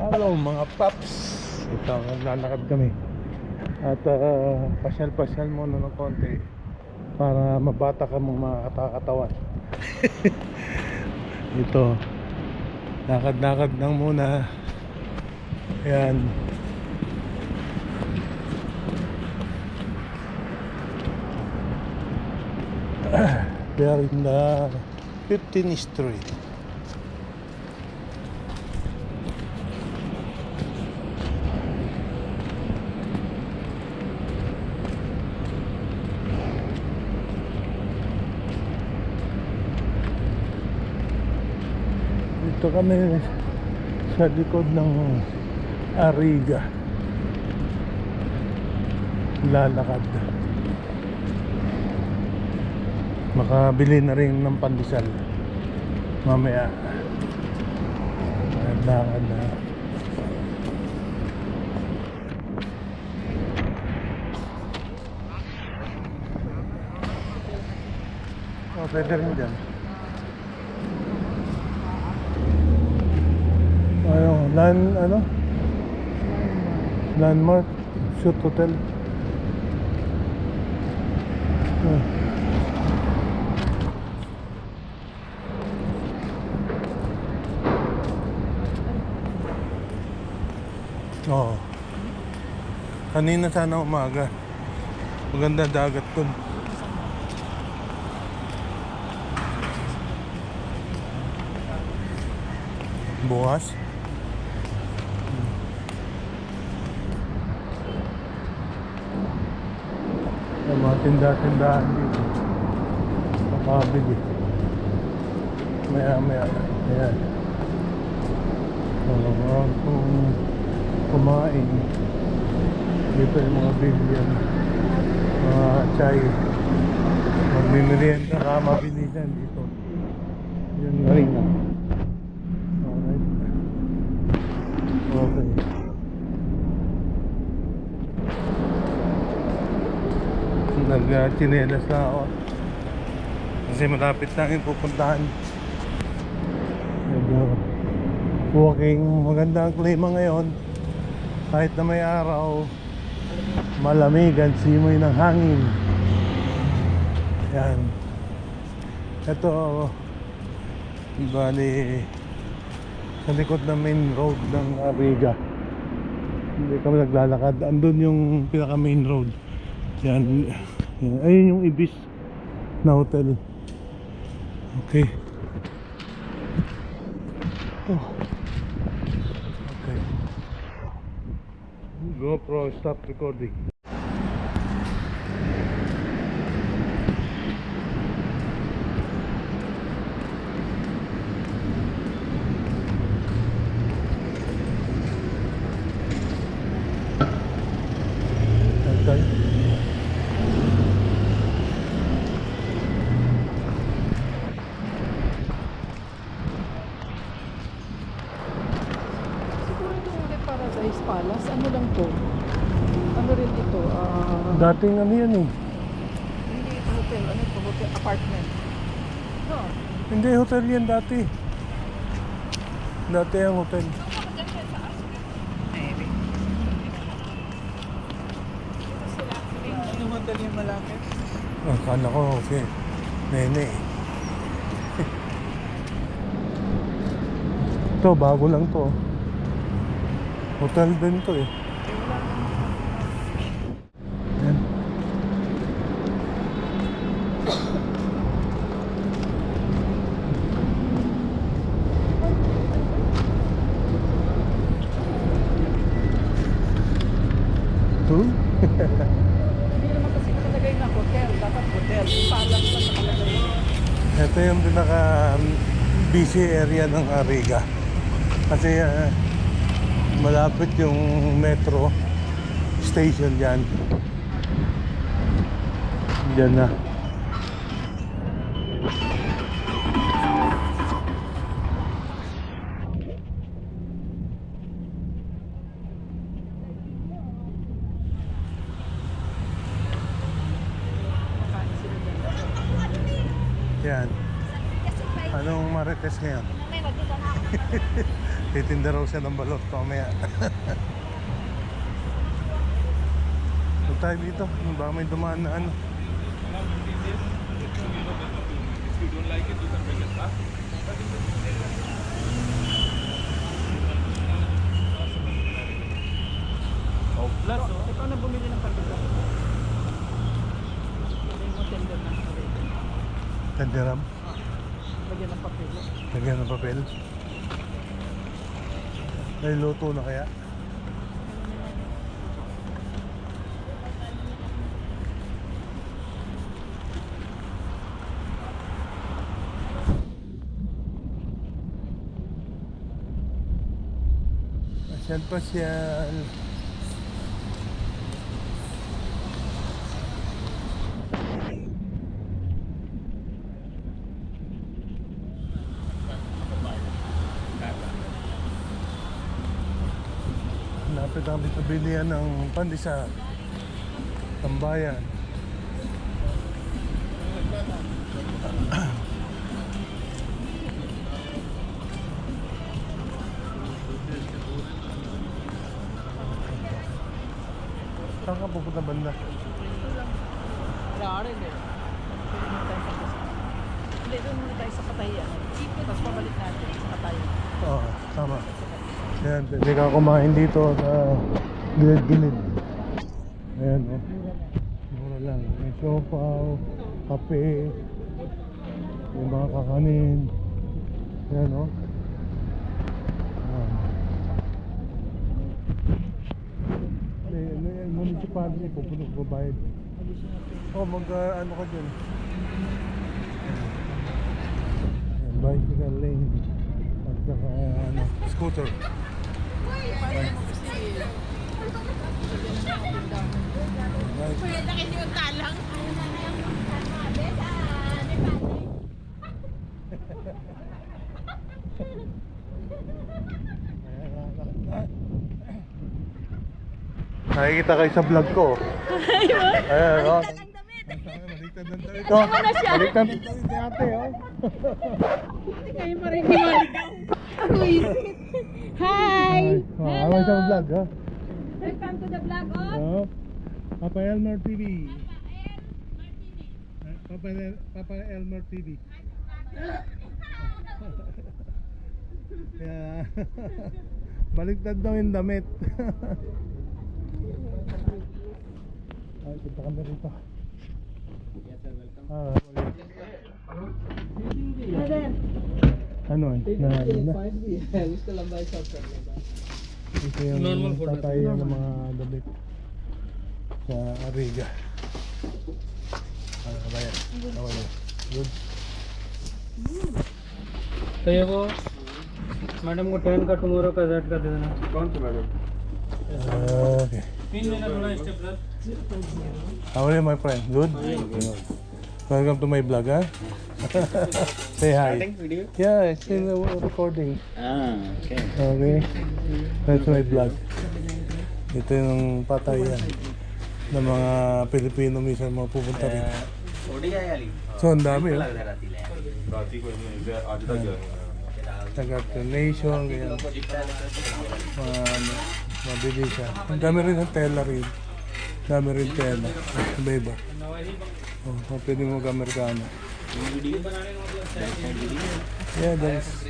Hello mga paps. Ito, naglalakad kami. At pasyal-pasyal muna ng konti para mabata ka mong mga katakatawan. Ito, lakad-lakad lang muna. Ayan. We are in the 15th Street. Dito kami sa likod ng Ariga. Lalakad. Makabili na rin ng pandesal mamaya. Lakad na. Oh, pwede rin dyan. Landmark Shoot Hotel. Oo. Kanina sana umaga. Maganda dagat dun. Bukas. Yung mga tindahan dito. Makabili. Maya. Ayan. Kung kumain. Dito yung mga billion. Mga chay. Magmimerienda ka mabili dyan dito. Yun na rin na. Alright. Okay. Nag-chinelas na ako kasi malapit na yung pupuntahan. Walking, maganda ang klima ngayon. Kahit na may araw, malamig ang simoy ng hangin. Yan. Ito, bali sa likod ng main road ng Ariga. Hindi kami naglalakad. Andun yung pinaka main road. Yan. Ayun yung Ibis na hotel. Okay. Oh. Okay. GoPro, stop recording. Okay. Paradise Palace, ano lang to? Ano rin ito? Dating ano yan eh. Hindi ito hotel, ano ito? Hotel, apartment. No. Hindi, hotel yan dati. Dati ang hotel. Maybe. Yung hotel yung malapit? Akala ko, okay. Nene. Ito, bago lang to. Hotel din to eh. Yan. Hindi naman kasi nakalagay na hotel. Dapat hotel. Palace na nakalagay. Ito yung pinaka busy area ng Ariga. Kasi malapit yung metro station dyan. Dyan na. Yan. Anong Marites ngayon? Titinda raw siya ng balot mamaya. Huwag tayo dito. Baka may dumaan na ano. Oh, plus, ikaw na bumili ng pagkakas. Hindi mo tender na. Tandiram. Lagyan ng papel. Lagyan ng papel. May luto na kaya? Pasyal. Lapit ang bilihan ng pandesal. Tambayan. Saan ka pupunta banda? Wala ka rin eh. Hindi, doon muna tayo sa Patayan. Tapos pabalik natin sa Patayan. Oo, tama. Ayan, pwede ka kumain dito sa gilid-gilid. Ayan, oh. Mura lang. May siopaw, kape, may mga kakanin. Ayan, oh. Ayan. Municipality, pupunong babayad. Oh, ano ka dyan? Ayan, bicycle lane. At saka, scooter. Kuya, laki niyo yung talang. Nakikita kayo sa vlog ko. Ayan, oh. Baliktad ng damit ko. Baliktad ng damit ni ate, oh. Hindi kayo pa rin maligaw. Ako isip. Hi! Hello! Sa vlog, ha? Welcome to the vlog of Oh. Papa Elmer TV. Papa El Martinez. Papa Elmer TV. Yeah. Baliktad daw yung damit. Ay, punta kami rito. Yes sir, welcome. Ano na? Gusto lang ba sa sir? Ito yung tatayan ng mga damit sa Ariga. Ano ba yan? Good. तो ये वो मैडम को 10 का टुमारो का Z का दे देना कौन सी madam Okay. Pin लेना थोड़ा stapler How are you, my friend? Good? Welcome to my vlog, ha? Say hi. Video Yeah, it's in the recording. Okay Okay. That's my vlog. Ito yung patayan ng mga Pilipino minsan mga pupunta rin. So, ang dami, oh. Taga-donation, ganyan. Mabili siya. Ang dami rin ng tela rin. Dami rin tela. Iba-iba. Oh, pwede mo mag-Amerikano. Yeah, that's...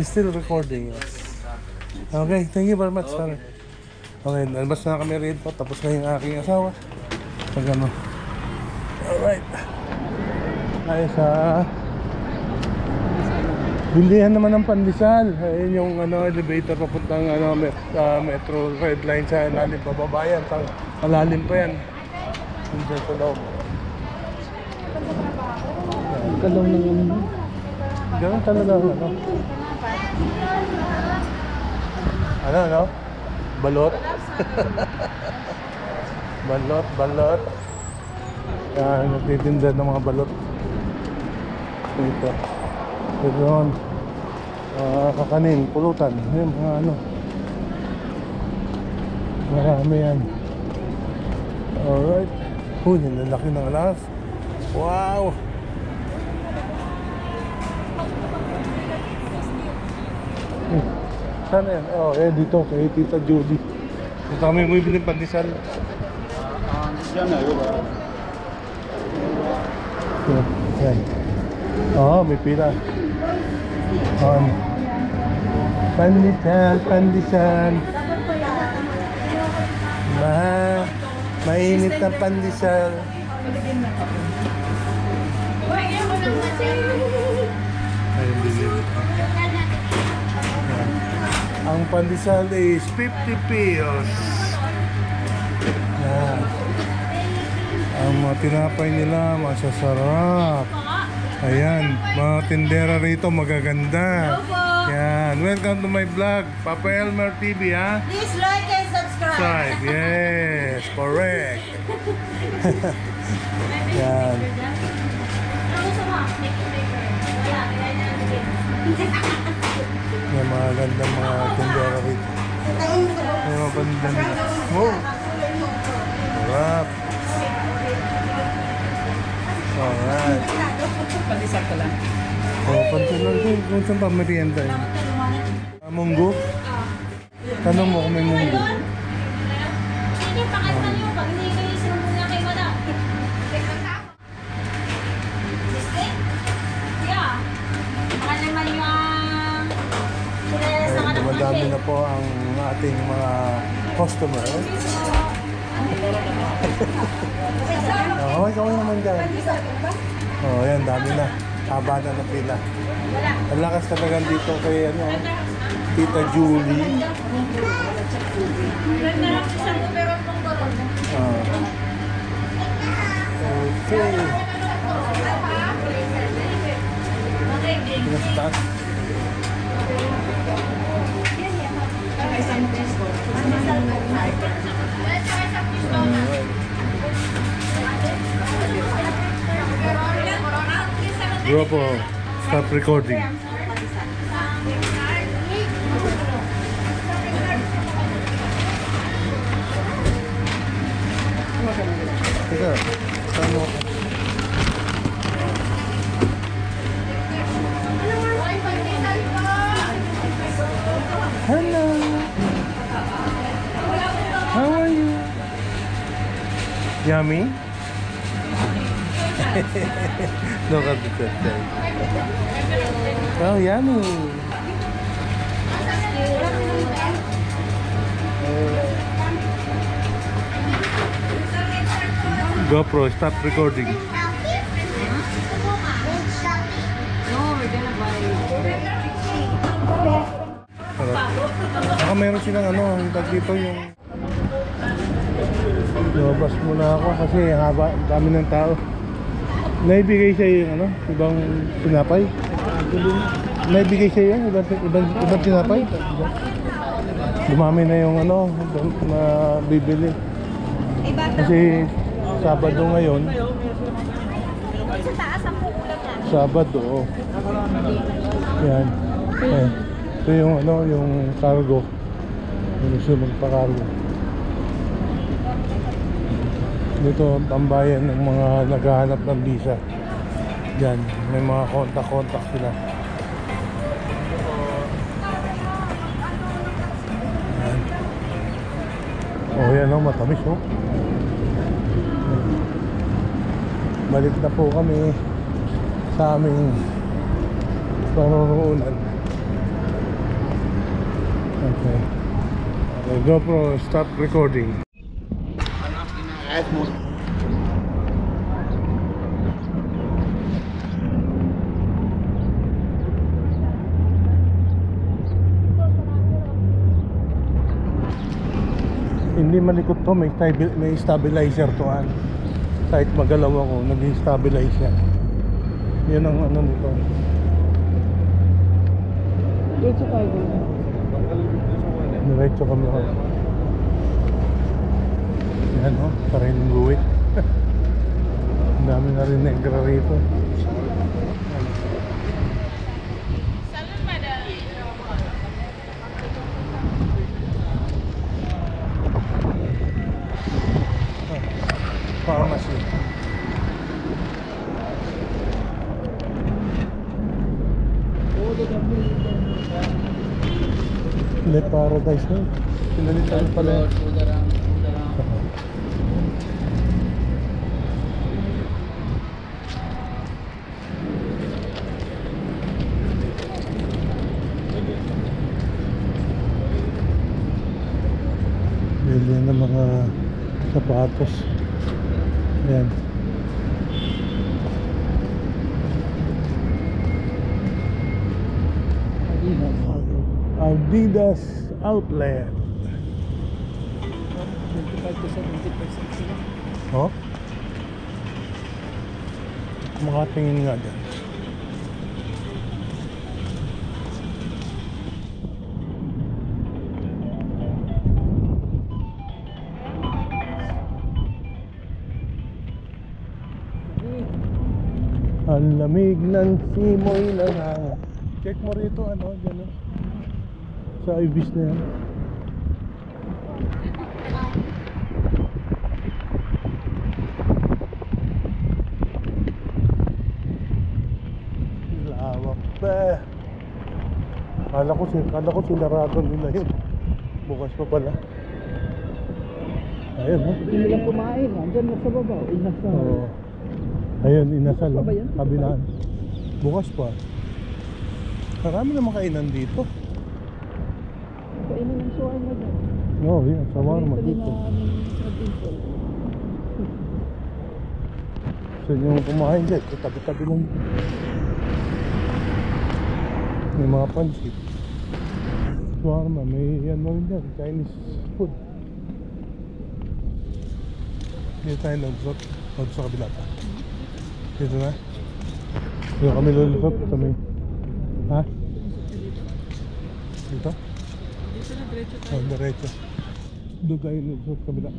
It's still recording, yes. Okay, thank you very much, sir. Okay, nalabas na kami rito. Tapos na yung aking asawa. Pag ano. Alright. Ay, sa... Bilihan naman ng pandesal. Ayun yung elevator papuntang metro red line sa ilalim. Pababayan. Malalim pa yan. Diyan sa loob. Kalong ng ano. Ganun talaga ano? Balot. balot. Yan, nagtitinda ng mga balot. Ito. Ito yun. Kakanin, pulutan. Yan, mga ano. Marami yan. Alright. Yung lalaki ng alas. Wow! Saan yan? Oh, dito kay Tita Judy. Dito kami bumibili ng pandesal. Yan. Oo, may pila. Pandesal, pandesal. Mainit na pandesal. Ayun, bibili. Ang pandesal is 50 pesos. Yan. Ang mga tinapay nila masasarap. Ayan, mga tindera rito magaganda. Yan, welcome to my vlog, Papa Elmer TV, ha? Please like and subscribe. Yes, correct. Yan. Yan, mga gandang mga tindera rito. May mga paninda nila. Oh! Sarap. Alright. Pandesal ko lang. Oh, pansin lang din. Kung saan pa merienda yun? Munggo? Tanong mo kung may munggo. Sige, pakasal nyo. Pag hindi kayo sinumuna kay madam. Sige? Yeah. Mahal naman yung sila sa anak mo Dumadami na po ang ating mga customer. Oh, ikaw naman dyan. Oh, yan, dami na. Haba na ng pila. Ang lakas talaga dito kay Tita Julie. Okay. Nasa taas. Grupo, stop recording. Teka, saan mo? Hello. How are you? Yummy? Look at the picture. Oh, yummy. GoPro, stop recording. No, we're gonna buy. Baka meron silang yung tag dito yung lumabas muna ako kasi haba, dami ng tao. Naibigay sa yung ibang tinapay. Naibigay sa yung ibang tinapay. Dumami na yung na bibili. Kasi Sabado ngayon. Sa taas ang pukulang na. Sabado, oh. Yan. Ito yung yung cargo. Yung gusto magpa-cargo. Dito ang tambayan ng mga naghahanap ng visa. Diyan, may mga kontak-kontak sila. Yan. Oh, yan matamis, oh. Balik na po kami sa aming paroroonan. Okay. GoPro, stop recording. Hindi malikot to, may stabilizer to. Kahit magalaw ako, nag-stabilize yan. Yan ang nito. Diretso kami ako. Yan sariling guwit. Ang dami na rin negra rito. Pharmacy. Le Paradise na. Pinalitan pala. Bili ng mga sapatos. Ayan. Adidas Outlet. 25 to 70% sila. Oh? Makatingin nga dyan. Ang lamig ng simoy ng hangin. Check mo rito ano, dyan oh. Sa ibis na yan. Lawak pa. Kala ko sinarado nila yun. Bukas pa pala. Ayun oh. Hindi nilang kumain. Andyan na sa baba. Inasal. Oo. Ayun, inasal. Bukas pa ba yan? Kabilaan. Bukas pa. Marami naman kainan dito. Kainan ng suway na dyan. Oo, yan. Shawarma Ito din dito. na aming sa dimple. Gusto nyo kumain dyan. Tabi-tabi lang. May mga pansit. Shawarma. May yan mo rin dyan. Chinese food. Dito tayo lulusot. O sa kabila pa. Dito na. Dito kami lulusot. Sa may... Ha? Dito? Dito na, diretso tayo. Oh, diretso. Doon tayo lulusot sa kabila.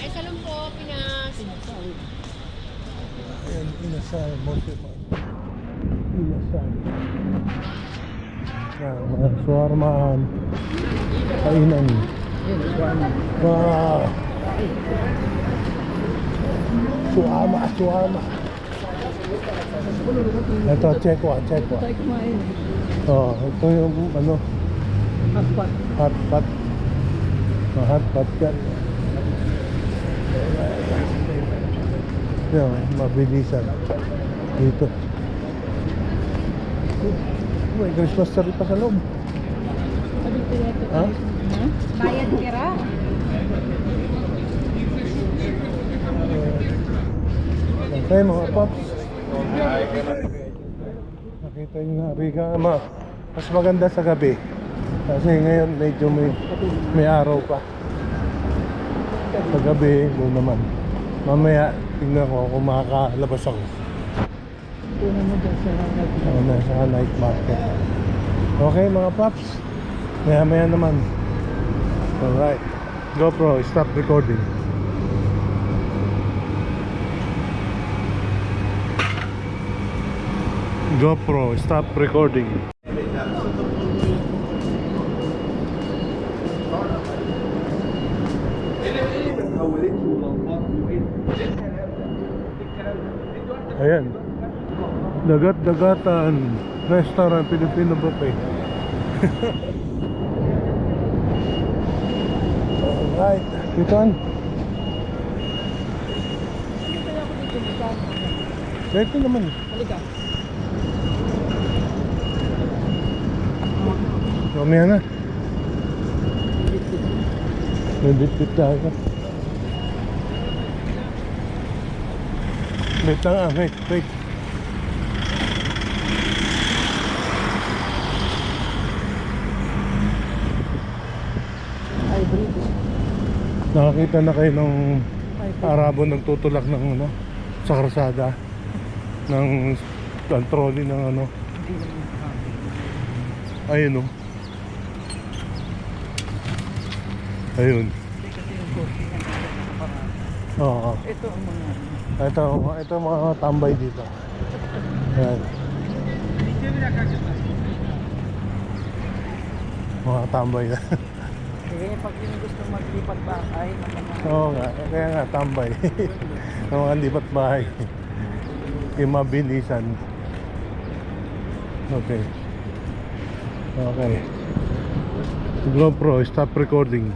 Ay, salong po, Pinas. Ayan, inasal. Monteman. Inasal. Yan, mga shawarmaan. Kainan. Yan, suwama. Wow! Shawarma. Ito, chekwa. Tayo kumain. Oh, ito yung ano, Hotpot. hot pot. Oh, hot pot yan. Yan, mabilisan. Dito. May Christmas tree pa sa loob. Sabi ko yata. Ha? Ha? Bayad kira. Okay mga paps. Nakita nyo na Riga mas maganda sa gabi. Kasi ngayon medyo may araw pa. Sa gabi doon naman. Mamaya tingnan ko kung makakalabas ako. Punan mo dyan sa Nasa night market. Okay mga paps. Maya naman. Alright. GoPro, stop recording. GoPro, stop recording. Ayan. Dagat-dagatan restaurant Filipino buffet. Alright. Ito Dito naman. Halika. Mamaya na. May bitbit tayo. Wait lang wait. Hybrid. Nakakita na kayo ng Arabo nagtutulak ng ano sa karsada ng trolley ng ano. Ayun oh. Ayun. Kasi yung coffee na nakaparaan. Oo. Ito ang mga Ito mga tambay dito. Ayan. Mga tambay na. Eh, pag yung gusto maglipat bahay, Oo nga, kaya nga tambay. Ang mga lipat bahay. Yung mabilisan. Okay. Okay. GoPro, stop recording.